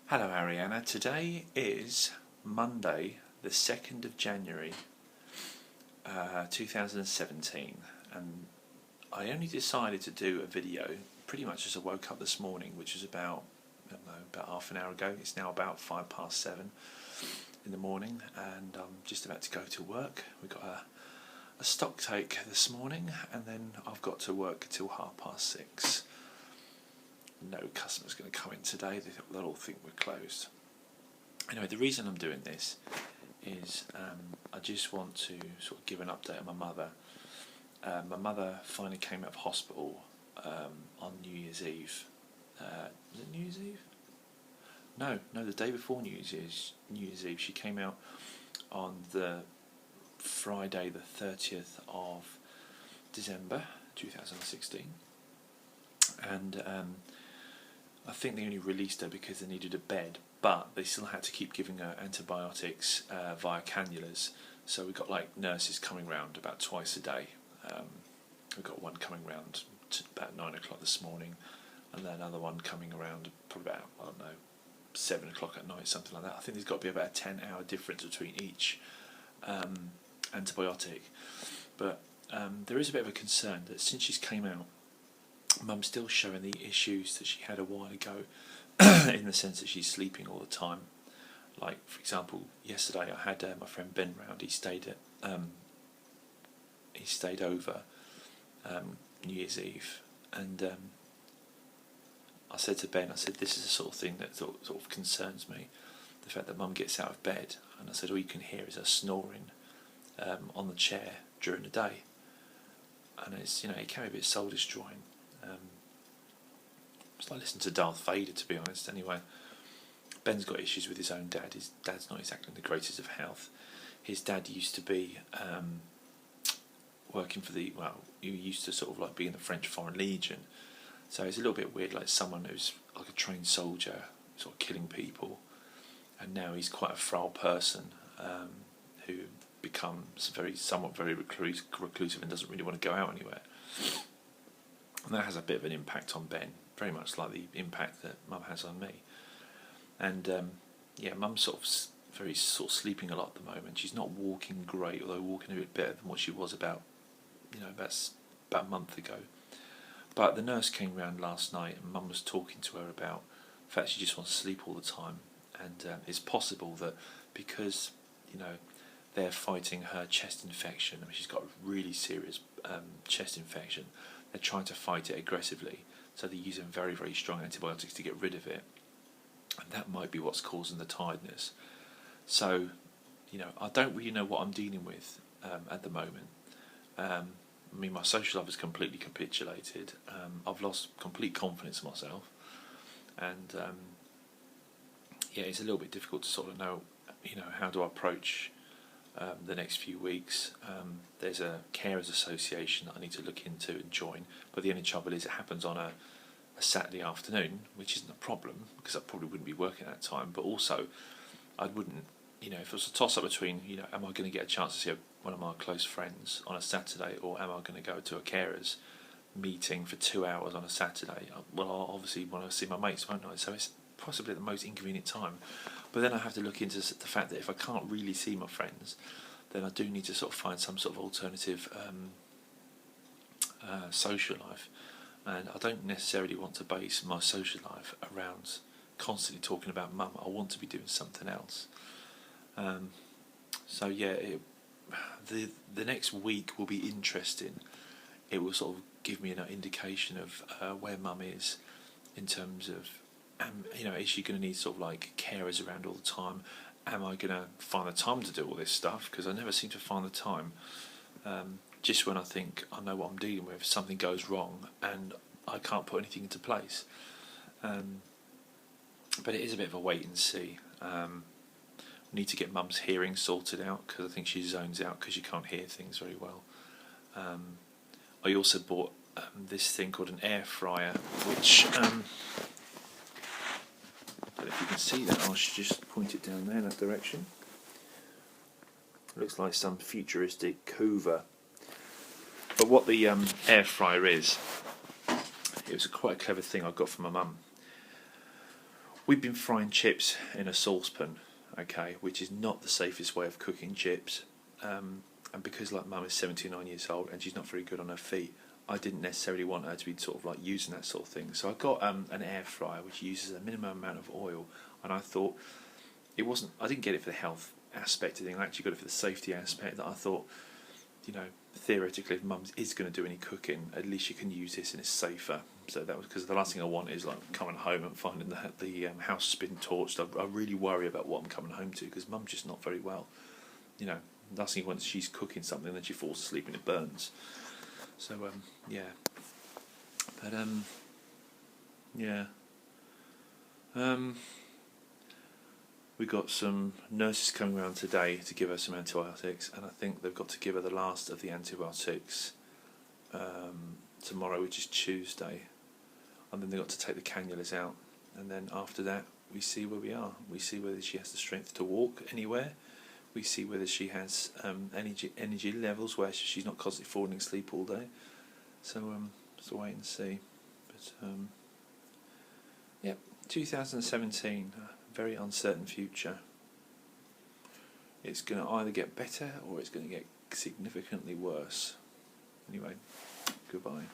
Hello Arianna, today is Monday the 2nd of January 2017 and I only decided to do a video pretty much as I woke up this morning, which was about, I don't know, about half an hour ago. It's now about 7:05 in the morning and I'm just about to go to work. We've got a stock take this morning and then I've got to work till 6:30. No customers going to come in today, they'll all think we're closed. Anyway, the reason I'm doing this is I just want to sort of give an update on my mother. My mother finally came out of hospital on New Year's Eve. Was it New Year's Eve? No, the day before New Year's Eve. She came out on the Friday the 30th of December 2016 and I think they only released her because they needed a bed, but they still had to keep giving her antibiotics via cannulas. So we got like nurses coming round about twice a day. We got one coming round about 9 o'clock this morning, and then another one coming around probably about, I don't know, 7 o'clock at night, something like that. I think there's got to be about a 10-hour difference between each antibiotic. But there is a bit of a concern that since she's came out, Mum's still showing the issues that she had a while ago in the sense that she's sleeping all the time. Like, for example, yesterday I had my friend Ben round. He stayed over New Year's Eve, and I said to Ben, I said, this is the sort of thing that sort of concerns me, the fact that Mum gets out of bed, and I said all you can hear is her snoring on the chair during the day, and it's, you know, it can be a bit soul destroying. It's like listening to Darth Vader, to be honest. Anyway, Ben's got issues with his own dad. His dad's not exactly in the greatest of health. His dad used to be working for he used to sort of like be in the French Foreign Legion. So it's a little bit weird, like someone who's like a trained soldier, sort of killing people, and now he's quite a frail person who becomes somewhat very reclusive and doesn't really want to go out anywhere. And that has a bit of an impact on Ben, very much like the impact that Mum has on me. And Mum's sort of sleeping a lot at the moment. She's not walking great, although walking a bit better than what she was about a month ago. But the nurse came round last night and Mum was talking to her about the fact she just wants to sleep all the time. And it's possible that because, they're fighting her chest infection, I mean, she's got a really serious chest infection, they're trying to fight it aggressively, so they're using very, very strong antibiotics to get rid of it, and that might be what's causing the tiredness. So, I don't really know what I'm dealing with at the moment. I mean, my social life has completely capitulated. I've lost complete confidence in myself, and it's a little bit difficult to sort of know, how do I approach the next few weeks. There's a carers association that I need to look into and join, but the only trouble is it happens on a Saturday afternoon, which isn't a problem because I probably wouldn't be working at that time, but also I wouldn't, if it was a toss up between, am I going to get a chance to see one of my close friends on a Saturday, or am I going to go to a carers meeting for 2 hours on a Saturday? Well, I'll obviously want to see my mates, won't I? So it's possibly the most inconvenient time. But then I have to look into the fact that if I can't really see my friends, then I do need to sort of find some sort of alternative social life. And I don't necessarily want to base my social life around constantly talking about Mum. I want to be doing something else. The next week will be interesting. It will sort of give me an indication of where Mum is in terms of, is she going to need sort of like carers around all the time? Am I going to find the time to do all this stuff? Because I never seem to find the time. Just when I think I know what I'm dealing with, something goes wrong and I can't put anything into place. But it is a bit of a wait and see. Need to get Mum's hearing sorted out because I think she zones out because she can't hear things very well. I also bought this thing called an air fryer, which I don't know if you can see that. I should just point it down there in that direction. It looks like some futuristic Hoover. But what the air fryer is, it was quite a clever thing I got from my mum. We've been frying chips in a saucepan, okay, which is not the safest way of cooking chips. And because like Mum is 79 years old and she's not very good on her feet, I didn't necessarily want her to be sort of like using that sort of thing. So I got an air fryer which uses a minimum amount of oil, and I thought it wasn't. I didn't get it for the health aspect of the thing. I actually got it for the safety aspect. That I thought, theoretically, if Mum is going to do any cooking, at least you can use this and it's safer. So that was because the last thing I want is like coming home and finding the house has been torched. I really worry about what I'm coming home to because Mum's just not very well. Last thing you want is she's cooking something and then she falls asleep and it burns. So yeah, but we got some nurses coming around today to give her some antibiotics, and I think they've got to give her the last of the antibiotics tomorrow, which is Tuesday, and then they've got to take the cannulas out, and then after that we see where we are. We see whether she has the strength to walk anywhere. We see whether she has energy levels where she's not constantly falling asleep all day. So let's wait and see. But 2017, a very uncertain future. It's going to either get better or it's going to get significantly worse. Anyway, goodbye.